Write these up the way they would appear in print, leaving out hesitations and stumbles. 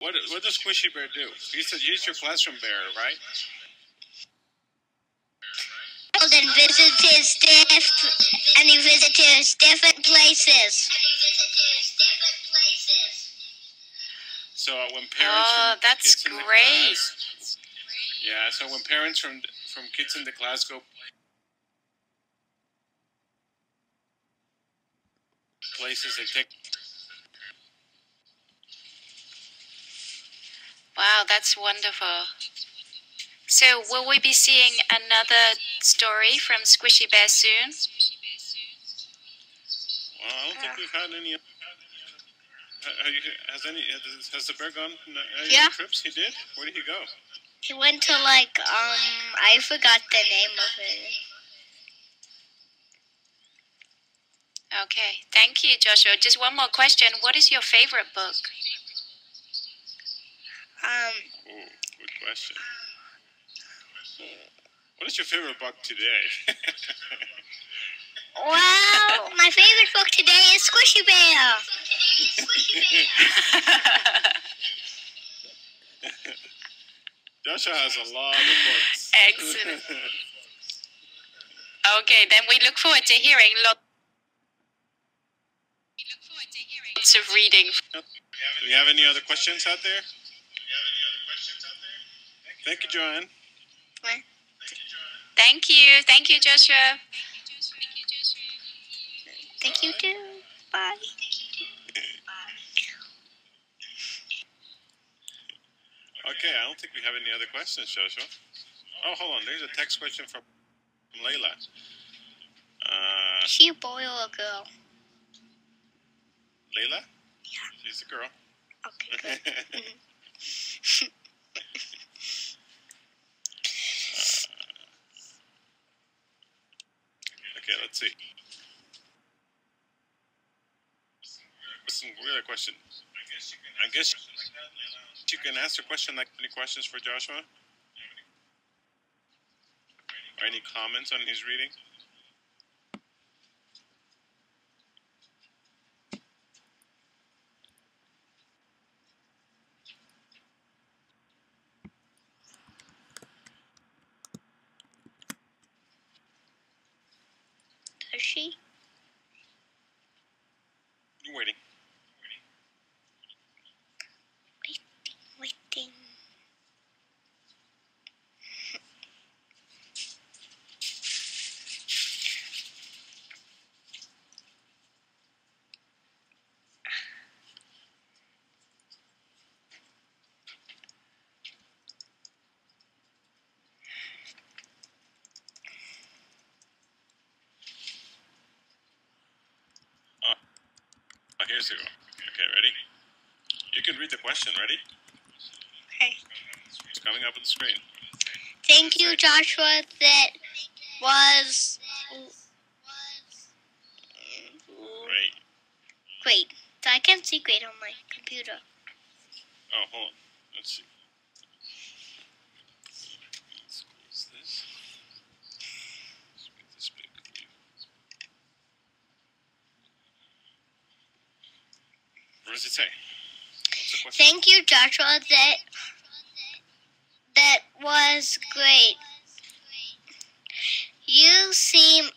What does Squishy Bear do? He's your classroom bear, right? And visits different places. So when parents that's kids in the great. class, yeah. So when parents from kids in the class go places, they take. Wow, that's wonderful. So will we be seeing another story from Squishy Bear soon? Well, I don't think we've had any. Has the bear gone on any trips? He did? Where did he go? He went to I forgot the name of it. Okay, thank you, Joshua. Just one more question. What is your favorite book? Good question. What is your favorite book today? Well, my favorite book today is Squishy Bear. Joshua has a lot of books. Excellent. Okay, then we look forward to hearing lots of reading. Do we have any other questions out there? Thank you, Joanne. Thank you. Thank you, Joshua. Thank you, too. Bye. Okay, I don't think we have any other questions, Joshua. Oh, hold on. There's a text question from Layla. Is she a boy or a girl? Layla? Yeah. She's a girl. Okay, good. Okay, let's see. Some weird question. I guess you can ask a question like any questions for Joshua? Or any comments on his reading? Is she? You're waiting. Waiting. Oh, here's the go. Okay, ready? You can read the question. Ready? Okay. It's coming up on the screen. Thank you, Joshua. That was great. I can't see great on my computer. Oh, hold on. Let's see. Let's close this. Let's make this big for you. What does it say? What's the question? Thank you, Joshua. That was great. You seem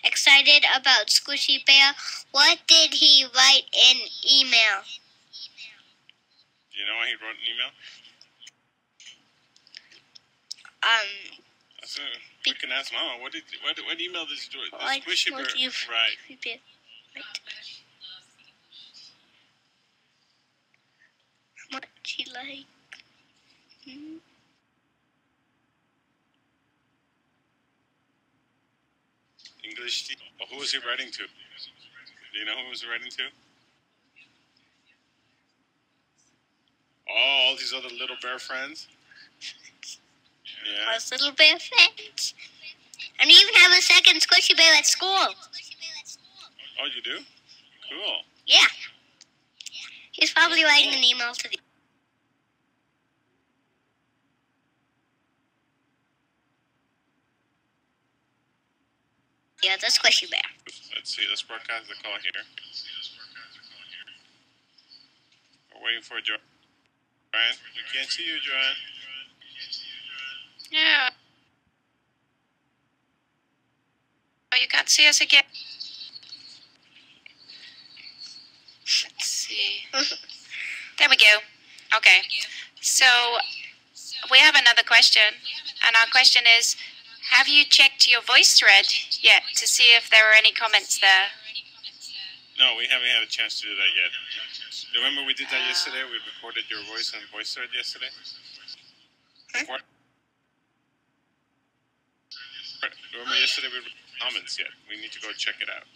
excited about Squishy Bear. What did he write in email? Do you know why he wrote an email? We can ask Mama. What email did you do? Squishy Bear. Right. What she like? English. Oh, who was he writing to? Do you know who he was writing to? Oh, all these other little bear friends. Yeah. Those little bear friends. And we even have a second Squishy Bear at school. Oh, you do? Cool. Yeah. He's probably writing an email to the... Yeah, the squishy bear. Let's see. Let's broadcast the call here. We're waiting for Joanne. We can't see you, Joanne. No. Oh, you can't see us again. Let's see. There we go. Okay. So we have another question, and our question is, have you checked your voice thread yet to see if there are any comments there? No, we haven't had a chance to do that yet. Remember we did that yesterday? We recorded your voice on voice thread yesterday? Remember yesterday we recorded comments yet? We need to go check it out.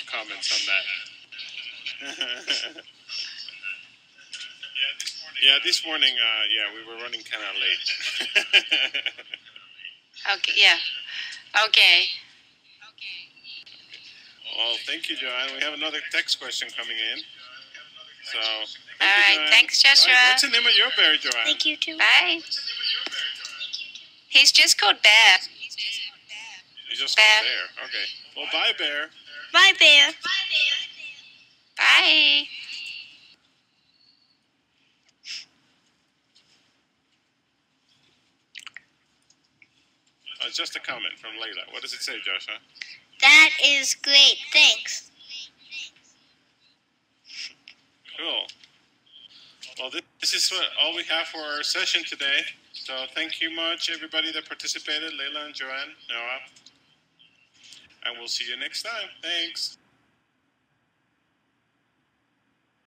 Comments on that. Yeah, this morning, we were running kind of late. Okay, yeah. Okay. Well, thank you, Joanne. We have another text question coming in. So, All right, Joanne. thanks, Joshua. Right, what's the name of your bear, Joanne? Thank you too. Bye. He's just called Bear. You just Bear. called Bear. Okay. Well, bye, Bear. Bye, bear. Bye. Just a comment from Layla. What does it say, Joshua? That is great. Thanks. Cool. Well, this is all we have for our session today. So thank you much, everybody that participated, Layla and Joanne, Noah. And we'll see you next time. Thanks.